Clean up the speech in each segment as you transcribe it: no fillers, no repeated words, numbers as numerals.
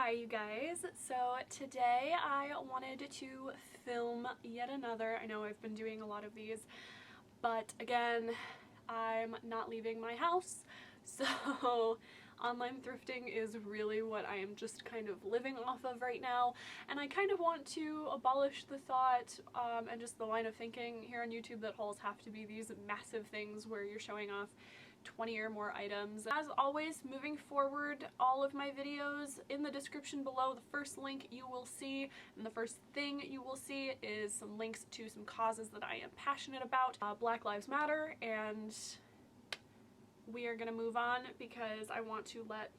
Hi you guys, so today I wanted to film yet another. I know I've been doing a lot of these, but again, I'm not leaving my house, so online thrifting is really what I am just kind of living off of right now, and I kind of want to abolish the thought and just the line of thinking here on YouTube that hauls have to be these massive things where you're showing off 20 or more items. As always, moving forward, all of my videos in the description below, the first link you will see and the first thing you will see is some links to some causes that I am passionate about. Black Lives Matter, and we are gonna move on because I want to let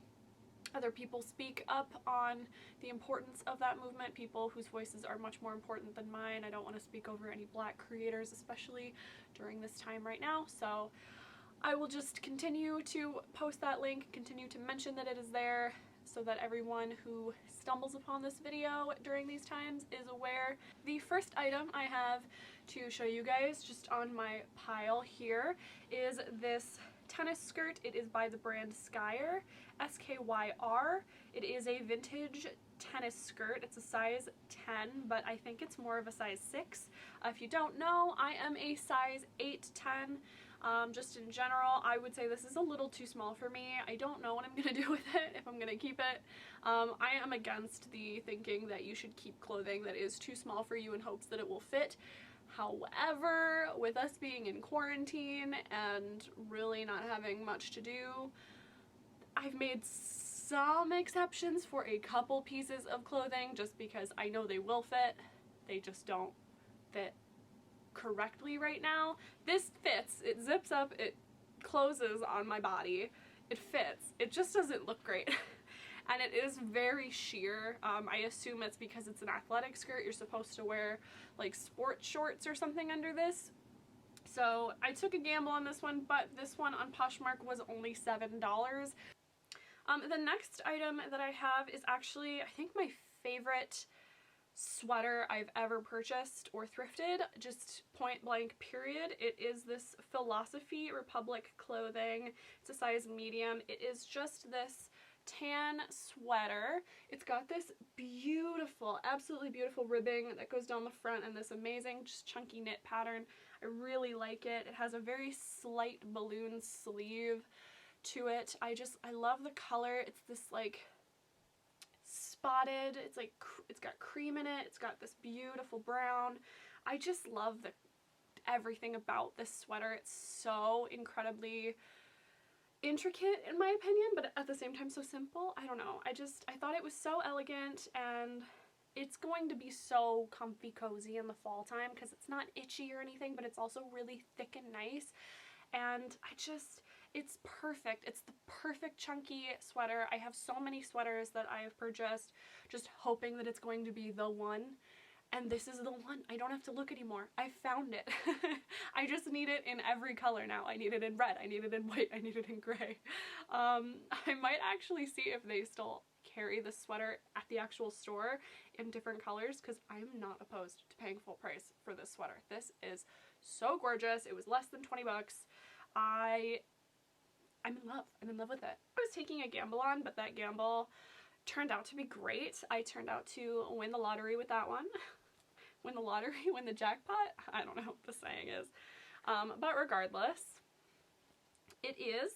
other people speak up on the importance of that movement, people whose voices are much more important than mine. I don't want to speak over any black creators, especially during this time right now, so I will just continue to post that link, continue to mention that it is there so that everyone who stumbles upon this video during these times is aware. The first item I have to show you guys just on my pile here is this tennis skirt. It is by the brand Skyer, S-K-Y-R. It is a vintage tennis skirt. It's a size 10, but I think it's more of a size 6. If you don't know, I am a size 8-10. Just in general, I would say this is a little too small for me. I don't know what I'm gonna do with it, if I'm gonna keep it. I am against the thinking that you should keep clothing that is too small for you in hopes that it will fit. However, with us being in quarantine and really not having much to do, I've made some exceptions for a couple pieces of clothing just because I know they will fit. They just don't fit correctly right now. This fits, it zips up, it closes on my body, it fits, it just doesn't look great. And it is very sheer. I assume it's because it's an athletic skirt. You're supposed to wear like sport shorts or something under this. So I took a gamble on this one, but this one on Poshmark was only $7. The next item that I have is actually, I think, my favorite sweater I've ever purchased or thrifted, just point blank period. It is this Philosophy Republic clothing. It's a size medium. It is just this tan sweater. It's got this beautiful, absolutely beautiful ribbing that goes down the front and this amazing just chunky knit pattern. I really like it. It has a very slight balloon sleeve to it. I love the color. It's this like spotted, it's like it's got cream in it, it's got this beautiful brown. I just love everything about this sweater. It's so incredibly intricate in my opinion, but at the same time so simple. I don't know, I thought it was so elegant, and it's going to be so comfy cozy in the fall time because it's not itchy or anything, but it's also really thick and nice. And it's perfect. It's the perfect chunky sweater. I have so many sweaters that I have purchased just hoping that it's going to be the one, and this is the one. I don't have to look anymore. I found it. I just need it in every color now. I need it in red, I need it in white, I need it in gray. I might actually see if they still carry the sweater at the actual store in different colors, because I'm not opposed to paying full price for this sweater. This is so gorgeous. It was less than 20 bucks. I'm in love. I'm in love with it. I was taking a gamble on, but that gamble turned out to be great. I turned out to win the lottery with that one. Win the lottery, win the jackpot. I don't know what the saying is. But regardless, it is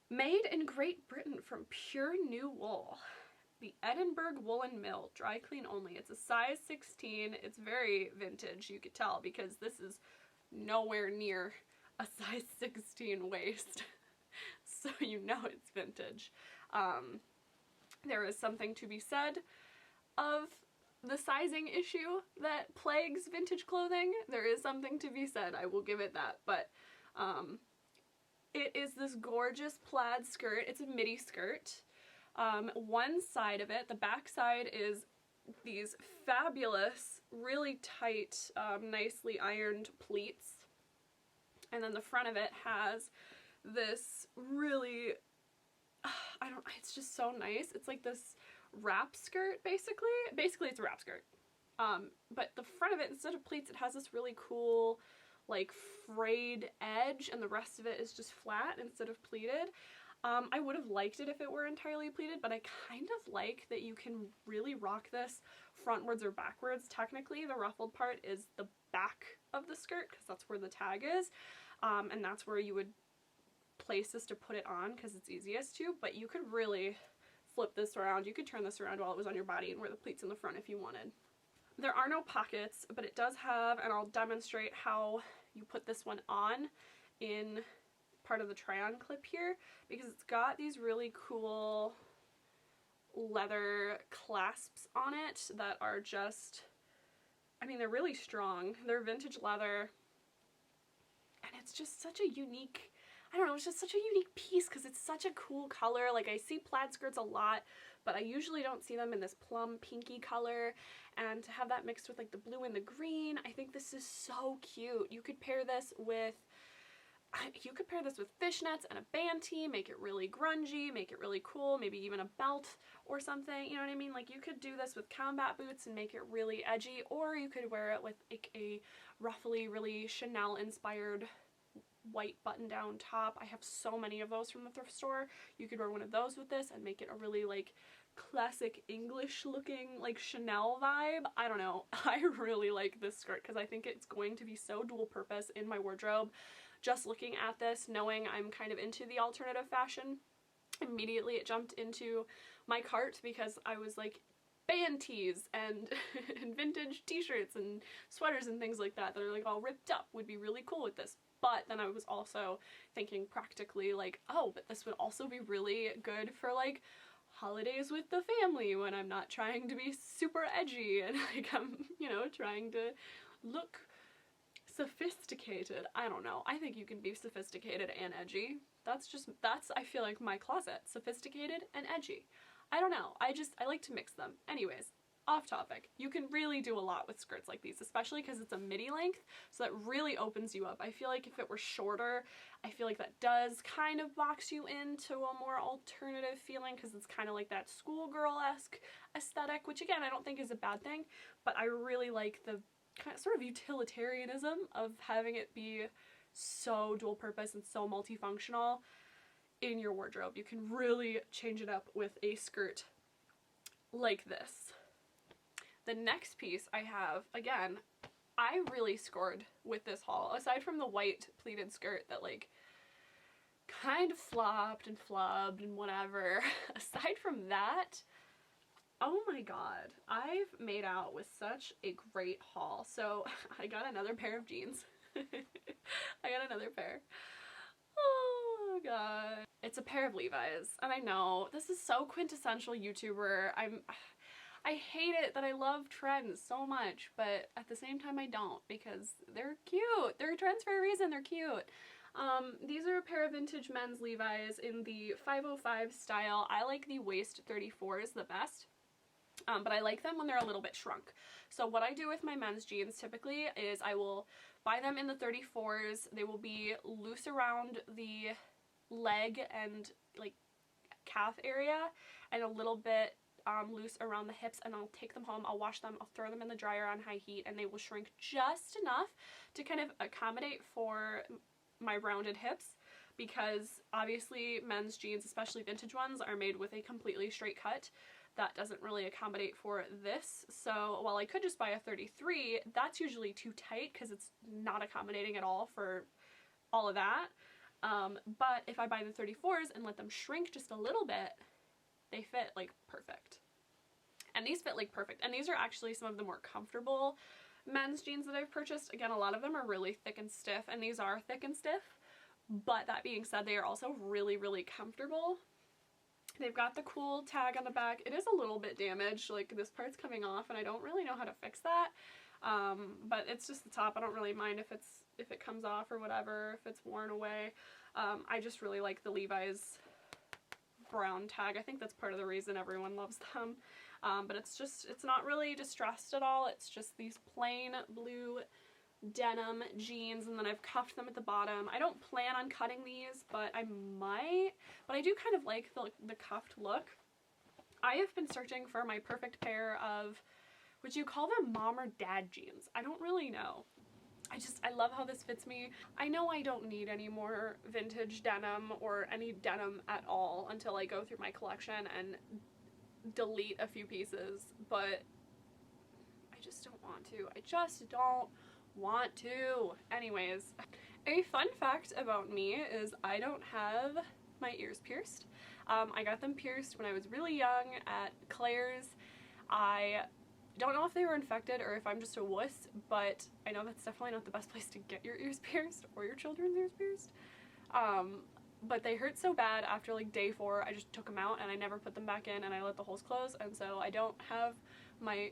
made in Great Britain from pure new wool. The Edinburgh Woolen Mill, dry clean only. It's a size 16. It's very vintage, you could tell, because this is nowhere near a size 16 waist. So you know it's vintage. There is something to be said of the sizing issue that plagues vintage clothing. There is something to be said, I will give it that, but it is this gorgeous plaid skirt. It's a midi skirt. One side of it, the back side, is these fabulous, really tight, nicely ironed pleats. And then the front of it has this really, it's just so nice. It's like this wrap skirt, basically. Basically, it's a wrap skirt. But the front of it, instead of pleats, it has this really cool, like, frayed edge, and the rest of it is just flat instead of pleated. I would have liked it if it were entirely pleated, but I kind of like that you can really rock this frontwards or backwards. Technically, the ruffled part is the back of the skirt because that's where the tag is, and that's where you would place this to put it on because it's easiest to, but you could really flip this around. You could turn this around while it was on your body and wear the pleats in the front if you wanted. There are no pockets, but it does have, and I'll demonstrate how you put this one on in part of the try-on clip here, because it's got these really cool leather clasps on it that are just, I mean, they're really strong. They're vintage leather, and it's just such a unique, I don't know, it's just such a unique piece because it's such a cool color. Like, I see plaid skirts a lot, but I usually don't see them in this plum pinky color, and to have that mixed with like the blue and the green, I think this is so cute. You could pair this with fishnets and a band tee, make it really grungy, make it really cool, maybe even a belt or something, you know what I mean? Like, you could do this with combat boots and make it really edgy, or you could wear it with like a ruffly, really Chanel inspired white button-down top. I have so many of those from the thrift store. You could wear one of those with this and make it a really like classic English looking like Chanel vibe. I don't know. I really like this skirt because I think it's going to be so dual purpose in my wardrobe. Just looking at this, knowing I'm kind of into the alternative fashion, immediately it jumped into my cart because I was like, band tees and, and vintage t-shirts and sweaters and things like that are like all ripped up would be really cool with this. But then I was also thinking practically like, oh, but this would also be really good for like holidays with the family when I'm not trying to be super edgy and like I'm, you know, trying to look sophisticated. I don't know. I think you can be sophisticated and edgy. That's I feel like my closet. Sophisticated and edgy. I don't know. I like to mix them. Anyways, off topic. You can really do a lot with skirts like these, especially because it's a midi length, so that really opens you up. I feel like if it were shorter, I feel like that does kind of box you into a more alternative feeling because it's kind of like that schoolgirl-esque aesthetic, which again, I don't think is a bad thing, but I really like the kind of sort of utilitarianism of having it be so dual purpose and so multifunctional in your wardrobe. You can really change it up with a skirt like this. The next piece I have, again, I really scored with this haul. Aside from the white pleated skirt that like kind of flopped and flubbed and whatever, aside from that, oh my god, I've made out with such a great haul. So I got another pair of jeans. I got another pair. Oh god. It's a pair of Levi's, and I know this is so quintessential YouTuber. I hate it that I love trends so much, but at the same time I don't, because they're cute. They're trends for a reason. They're cute. These are a pair of vintage men's Levi's in the 505 style. I like the waist 34s the best. But I like them when they're a little bit shrunk. So what I do with my men's jeans typically is I will buy them in the 34s. They will be loose around the leg and like calf area and a little bit loose around the hips, and I'll take them home, I'll wash them, I'll throw them in the dryer on high heat, and they will shrink just enough to kind of accommodate for my rounded hips, because obviously men's jeans, especially vintage ones, are made with a completely straight cut. That doesn't really accommodate for this. So while I could just buy a 33, that's usually too tight because it's not accommodating at all for all of that. But if I buy the 34s and let them shrink just a little bit, they fit like perfect. And these fit like perfect. And these are actually some of the more comfortable men's jeans that I've purchased. Again, a lot of them are really thick and stiff, and these are thick and stiff. But that being said, they are also really, really comfortable. They've got the cool tag on the back. It is a little bit damaged, like this part's coming off and I don't really know how to fix that. But it's just the top. I don't really mind if it comes off or whatever, if it's worn away. I just really like the Levi's brown tag. I think that's part of the reason everyone loves them. But it's not really distressed at all. It's just these plain blue denim jeans, and then I've cuffed them at the bottom. I don't plan on cutting these, but I might. But I do kind of like the cuffed look. I have been searching for my perfect pair of, would you call them mom or dad jeans? I don't really know. I love how this fits me. I know I don't need any more vintage denim or any denim at all until I go through my collection and delete a few pieces, but I just don't want to. I just don't want to. Anyways, a fun fact about me is I don't have my ears pierced. I got them pierced when I was really young at Claire's. I don't know if they were infected or if I'm just a wuss, but I know that's definitely not the best place to get your ears pierced or your children's ears pierced. But they hurt so bad after like day 4, I just took them out and I never put them back in and I let the holes close, and so I don't have my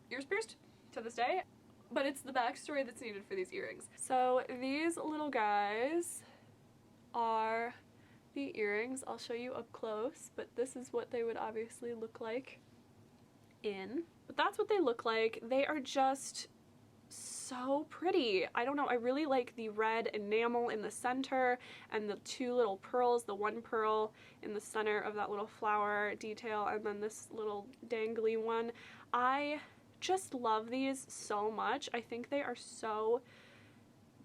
ears pierced to this day. But it's the backstory that's needed for these earrings. So these little guys are the earrings. I'll show you up close, but this is what they would obviously look like in. But that's what they look like. They are just so pretty. I don't know, I really like the red enamel in the center and the 2 little pearls, the 1 pearl in the center of that little flower detail and then this little dangly one. I just love these so much. I think they are so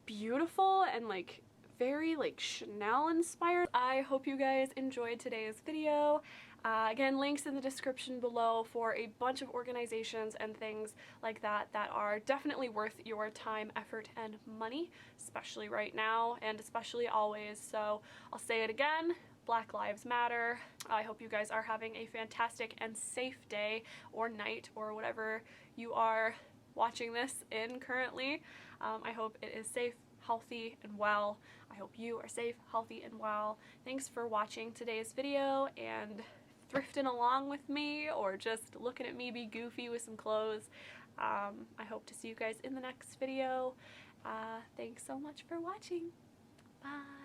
beautiful and like very like Chanel inspired. I hope you guys enjoyed today's video. Again, links in the description below for a bunch of organizations and things like that that are definitely worth your time, effort, and money, especially right now and especially always. So I'll say it again, Black Lives Matter. I hope you guys are having a fantastic and safe day or night or whatever you are watching this in currently. I hope it is safe, healthy, and well. I hope you are safe, healthy, and well. Thanks for watching today's video and thrifting along with me or just looking at me be goofy with some clothes. I hope to see you guys in the next video. Thanks so much for watching. Bye.